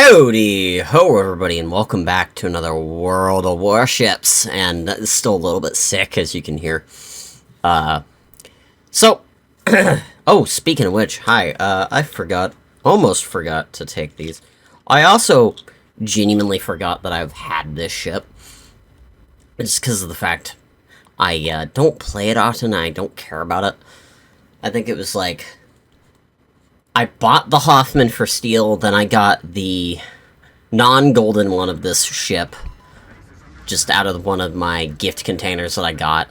Howdy ho everybody, and welcome back to another World of Warships, and still a little bit sick as you can hear. So oh, speaking of which, hi, almost forgot to take these. I also genuinely forgot that I've had this ship. Just because of the fact I don't play it often, I don't care about it. I think it was like I bought the Hoffman for steel, then I got the non-golden one of this ship just out of one of my gift containers that I got.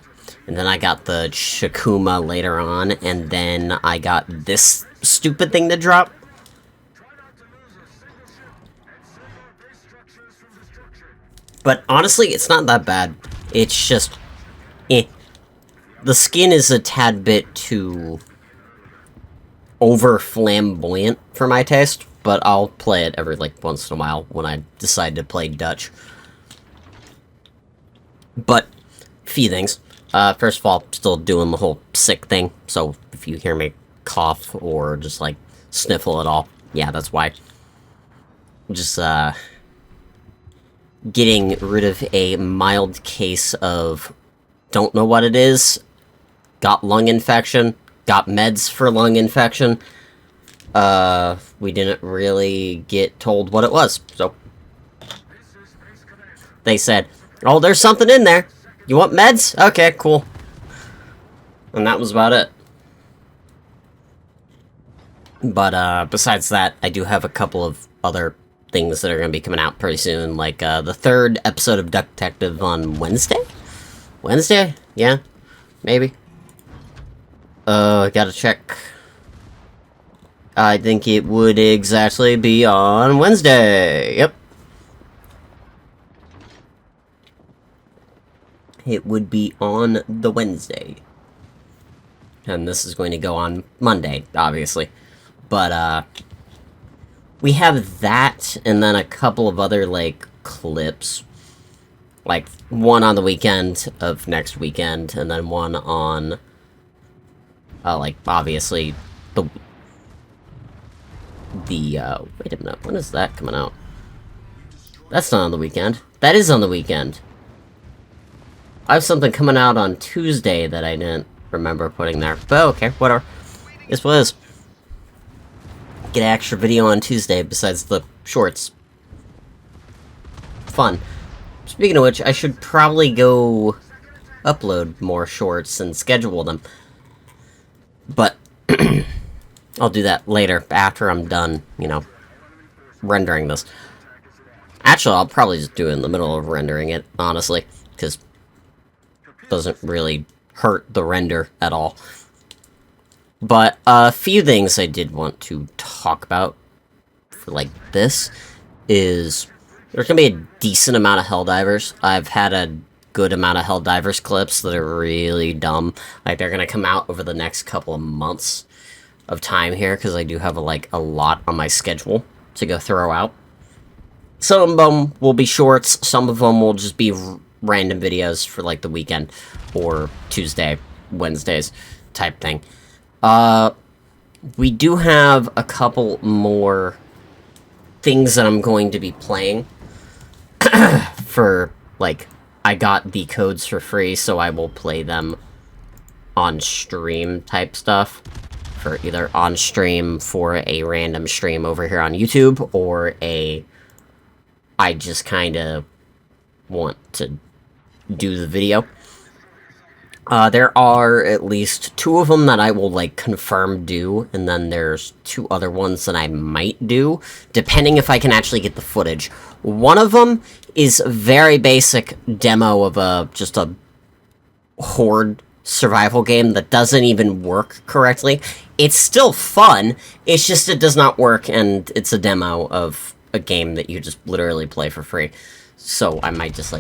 And then I got the Shakuma later on, and then I got this stupid thing to drop. But honestly, it's not that bad. It's just, the skin is a tad bit too over flamboyant for my taste, but I'll play it every once in a while when I decide to play Dutch. But few things. First of all, still doing the whole sick thing, so if you hear me cough or just sniffle at all, yeah, that's why. Just getting rid of a mild case of don't know what it is, got lung infection, got meds for lung infection. We didn't really get told what it was, so they said, oh, there's something in there. You want meds? Okay, cool. And that was about it. But, besides that, I do have a couple of other things that are going to be coming out pretty soon, like, the third episode of Duck Detective on Wednesday? Wednesday? Yeah? Maybe? Gotta check. I think it would exactly be on Wednesday. Yep. It would be on the Wednesday. And this is going to go on Monday, obviously. But, we have that, and then a couple of other, clips. Like, one on the weekend of next weekend, and then one on, obviously, wait a minute, when is that coming out? That's not on the weekend. That is on the weekend. I have something coming out on Tuesday that I didn't remember putting there. But okay, whatever. This was. Get an extra video on Tuesday besides the shorts. Fun. Speaking of which, I should probably go upload more shorts and schedule them. But I'll do that later, after I'm done, rendering this. Actually, I'll probably just do it in the middle of rendering it, honestly, because it doesn't really hurt the render at all. But a few things I did want to talk about for, this is there's going to be a decent amount of Helldivers. I've had a good amount of Helldivers clips that are really dumb. They're going to come out over the next couple of months of time here, because I do have a lot on my schedule to go throw out. Some of them will be shorts, some of them will just be random videos for the weekend, or Tuesday, Wednesdays type thing. We do have a couple more things that I'm going to be playing for, I got the codes for free, so I will play them on stream type stuff. For either on stream for a random stream over here on YouTube, or I just kinda want to do the video. There are at least 2 of them that I will, confirm do, and then there's 2 other ones that I might do, depending if I can actually get the footage. One of them is a very basic demo of just a horde survival game that doesn't even work correctly. It's still fun, it's just it does not work, and it's a demo of a game that you just literally play for free. So I might just,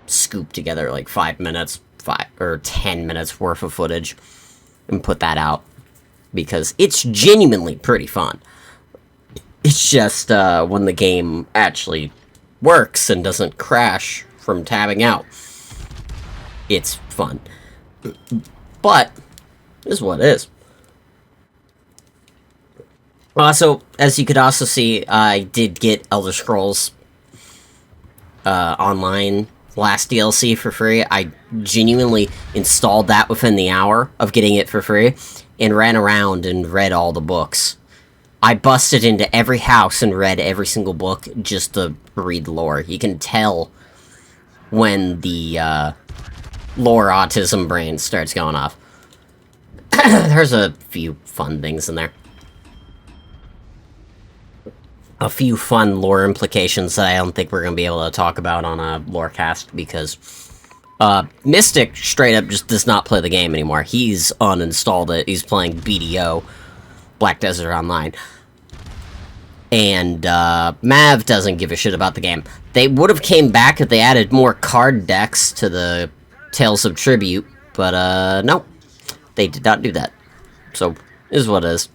scoop together, 5 minutes, 5 or 10 minutes worth of footage, and put that out, because it's genuinely pretty fun. It's just, when the game actually works and doesn't crash from tabbing out, it's fun. But, this is what it is. Also, as you could also see, I did get Elder Scrolls Online last DLC for free. I genuinely installed that within the hour of getting it for free, and ran around and read all the books. I busted into every house and read every single book just to read lore. You can tell when the lore autism brain starts going off. There's a few fun things in there. A few fun lore implications that I don't think we're going to be able to talk about on a lorecast, because Mystic straight up just does not play the game anymore. He's uninstalled it. He's playing BDO, Black Desert Online. And Mav doesn't give a shit about the game. They would have came back if they added more card decks to the Tales of Tribute, but no. They did not do that. So, is what it is.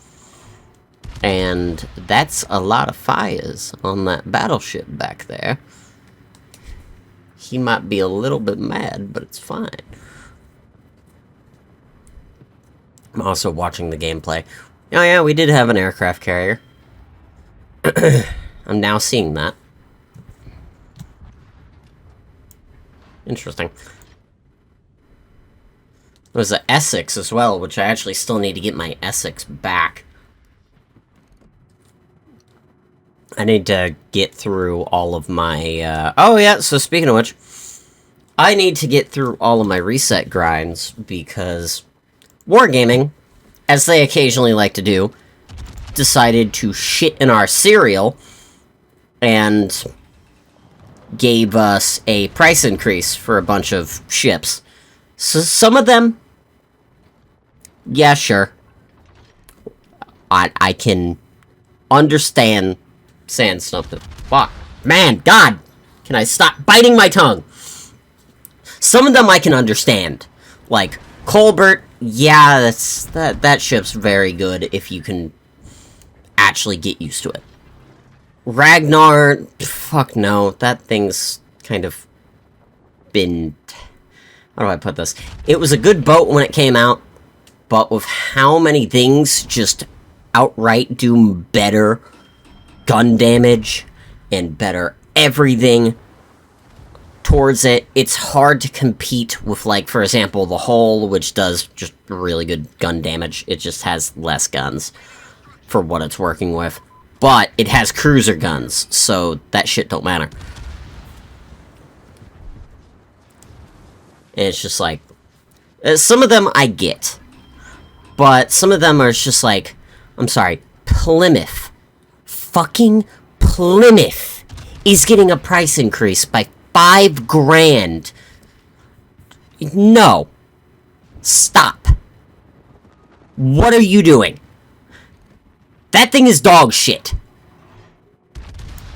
And that's a lot of fires on that battleship back there. He might be a little bit mad, but it's fine. I'm also watching the gameplay. Oh yeah, we did have an aircraft carrier. I'm now seeing that. Interesting. There was an Essex as well, which I actually still need to get my Essex back. I need to get through all of my, oh yeah, so speaking of which, I need to get through all of my reset grinds, because Wargaming, as they occasionally like to do, decided to shit in our cereal, and gave us a price increase for a bunch of ships. So some of them, yeah, sure. I can understand saying something. Fuck. Man, God! Can I stop biting my tongue? Some of them I can understand. Like, Colbert, yeah, that ship's very good if you can actually get used to it. Ragnar, fuck no, that thing's kind of been... How do I put this? It was a good boat when it came out, but with how many things just outright do better gun damage and better everything towards it, it's hard to compete with, like, for example, the Hull, which does just really good gun damage. It just has less guns for what it's working with. But it has cruiser guns, so that shit don't matter. And it's just like... some of them I get. But some of them are just like... I'm sorry. Plymouth. Fucking Plymouth is getting a price increase by $5 grand. No. Stop. What are you doing? That thing is dog shit.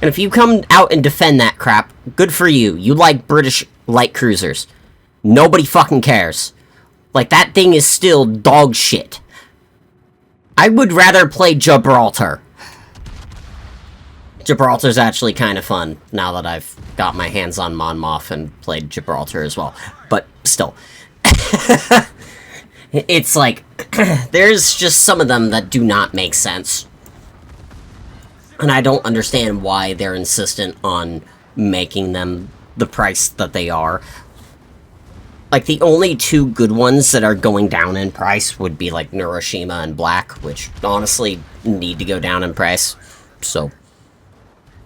And if you come out and defend that crap, good for you. You like British light cruisers. Nobody fucking cares. Like, that thing is still dog shit. I would rather play Gibraltar. Gibraltar's actually kind of fun, now that I've got my hands on Monmouth and played Gibraltar as well. But, still. It's like, there's just some of them that do not make sense. And I don't understand why they're insistent on making them the price that they are. Like, the only two good ones that are going down in price would be, like, Neuroshima and Black, which, honestly, need to go down in price. So,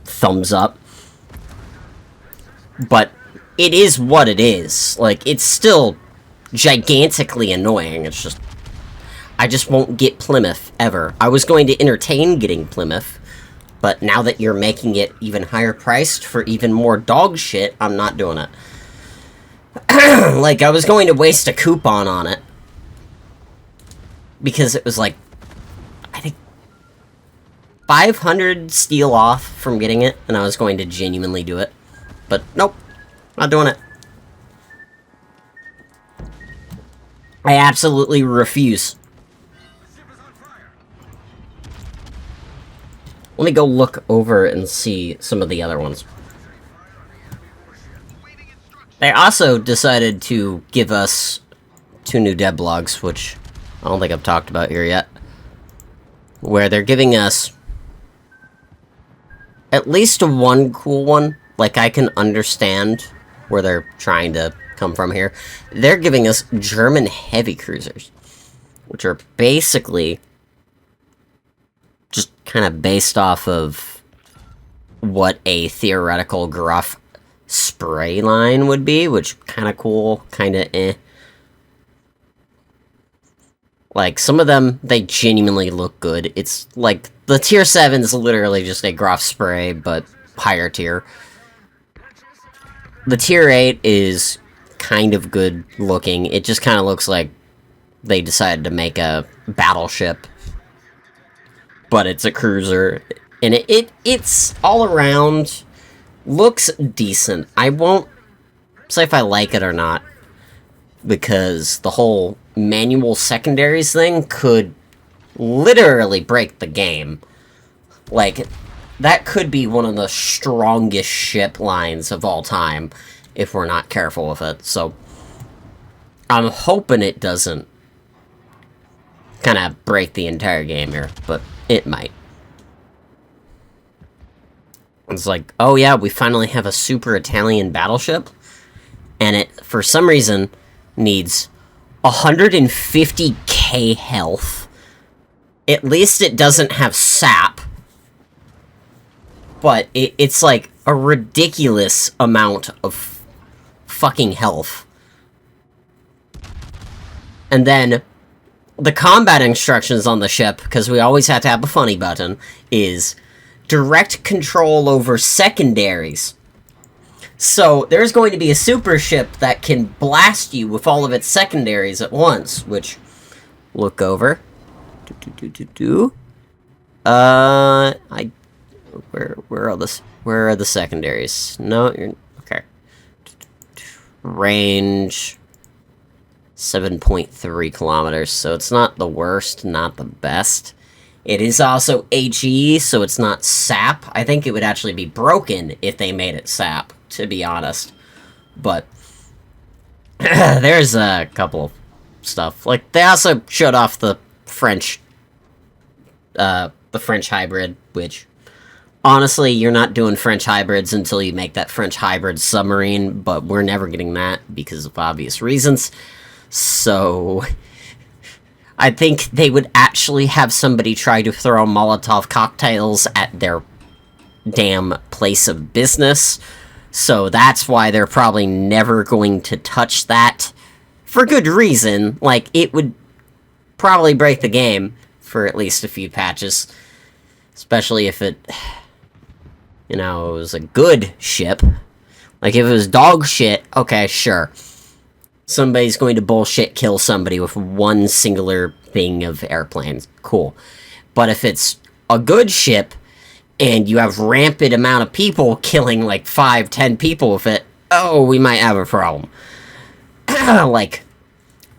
thumbs up. But, it is what it is. Like, it's still gigantically annoying. It's just... I just won't get Plymouth, ever. I was going to entertain getting Plymouth, but now that you're making it even higher priced for even more dog shit, I'm not doing it. Like, I was going to waste a coupon on it. Because it was like, I think, 500 steal off from getting it, and I was going to genuinely do it. But, nope. Not doing it. I absolutely refuse. Let me go look over and see some of the other ones. They also decided to give us 2 new devlogs, which I don't think I've talked about here yet. where they're giving us at least one cool one. Like, I can understand where they're trying to come from here. They're giving us German heavy cruisers, which are basically just kind of based off of what a theoretical gruff spray line would be, which kind of cool, kind of eh. Like, some of them, they genuinely look good. It's like, the tier 7 is literally just a gruff spray, but higher tier. The tier 8 is kind of good looking. It just kind of looks like they decided to make a battleship, but it's a cruiser. And it's all around looks decent. I won't say if I like it or not, because the whole manual secondaries thing could literally break the game. Like, that could be one of the strongest ship lines of all time if we're not careful with it. So, I'm hoping it doesn't kind of break the entire game here, but it might. It's like, oh yeah, we finally have a super Italian battleship, and it, for some reason, needs 150k health. At least it doesn't have sap, but it's like a ridiculous amount of fucking health. And then the combat instructions on the ship, because we always have to have a funny button, is direct control over secondaries. So there's going to be a super ship that can blast you with all of its secondaries at once, which, look over. Where are the secondaries? No, you're, okay. Range 7.3 kilometers, so it's not the worst, not the best. It is also HE, so it's not SAP. I think it would actually be broken if they made it SAP, to be honest. But there's a couple of stuff. Like, they also showed off the French hybrid, which, honestly, you're not doing French hybrids until you make that French hybrid submarine, but we're never getting that because of obvious reasons. So I think they would actually have somebody try to throw Molotov cocktails at their damn place of business. So that's why they're probably never going to touch that. For good reason. Like, it would probably break the game for at least a few patches. Especially if it, you know, it was a good ship. Like, if it was dog shit, okay, sure. Somebody's going to bullshit kill somebody with one singular thing of airplanes. Cool. But if it's a good ship, and you have rampant amount of people killing like 5-10 people with it, oh, we might have a problem. Like,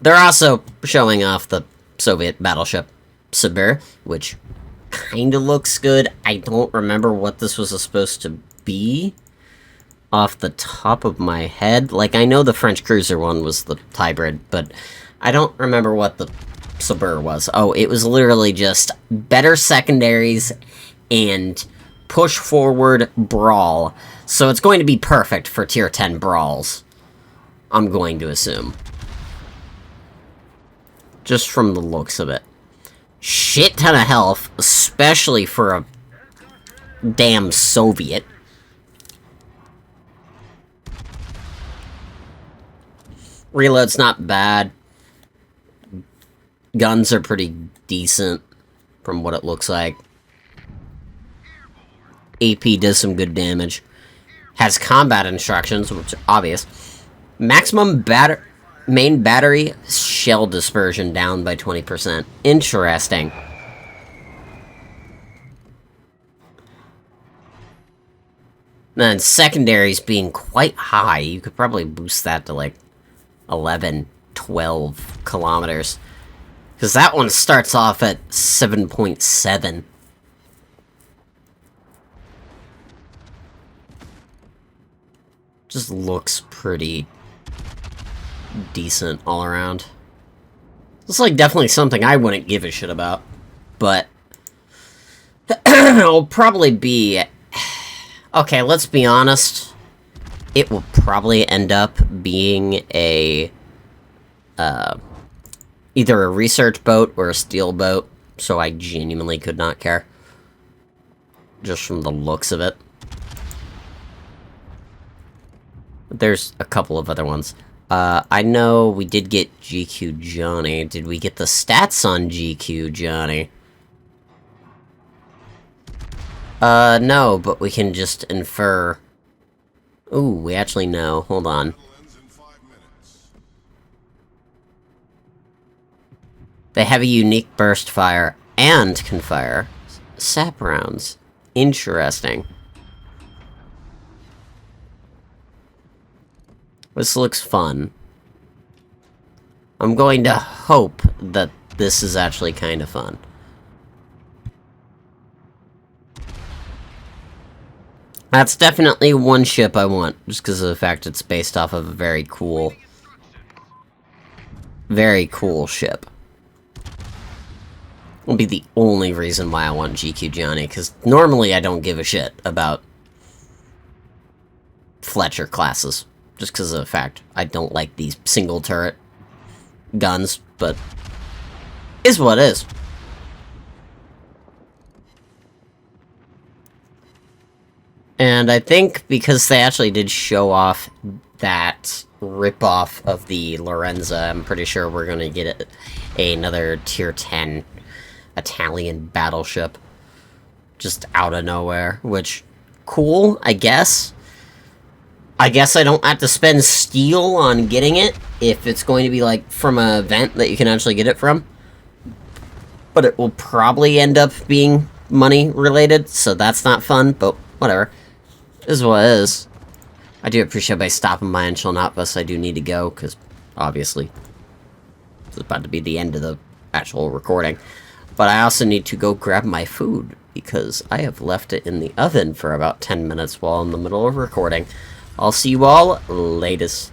they're also showing off the Soviet battleship Sibir, which kind of looks good. I don't remember what this was supposed to be off the top of my head. Like, I know the French cruiser one was the hybrid, but I don't remember what the Sibir was. Oh, it was literally just better secondaries and push forward brawl. So it's going to be perfect for tier 10 brawls, I'm going to assume. Just from the looks of it. Shit ton of health, especially for a damn Soviet. Reload's not bad. Guns are pretty decent from what it looks like. AP does some good damage. Has combat instructions, which are obvious. Maximum main battery shell dispersion down by 20%. Interesting. Then secondaries being quite high. You could probably boost that to like 11, 12 kilometers. Because that one starts off at 7.7. Just looks pretty decent all around. It's like definitely something I wouldn't give a shit about. But It'll probably be... Okay, let's be honest. It will probably end up being a... either a research boat or a steel boat, so I genuinely could not care. Just from the looks of it. There's a couple of other ones. I know we did get GQ Johnny. Did we get the stats on GQ Johnny? No, but we can just infer. Ooh, we actually know. Hold on. They have a unique burst fire and can fire sap rounds. Interesting. This looks fun. I'm going to hope that this is actually kind of fun. That's definitely one ship I want, just because of the fact it's based off of a very cool ship. Will be the only reason why I want GQ Johnny, because normally I don't give a shit about Fletcher classes. Just because of the fact I don't like these single turret guns, but is what is. And I think because they actually did show off that ripoff of the Lorenza, I'm pretty sure we're going to get another tier 10 Italian battleship just out of nowhere, which, cool, I guess. I guess I don't have to spend steel on getting it, if it's going to be, like, from an event that you can actually get it from. But it will probably end up being money-related, so that's not fun, but whatever. This is what it is. I do appreciate by stopping by and chilling out, but I do need to go, because, obviously, it's about to be the end of the actual recording. But I also need to go grab my food, because I have left it in the oven for about 10 minutes while in the middle of recording. I'll see you all latest.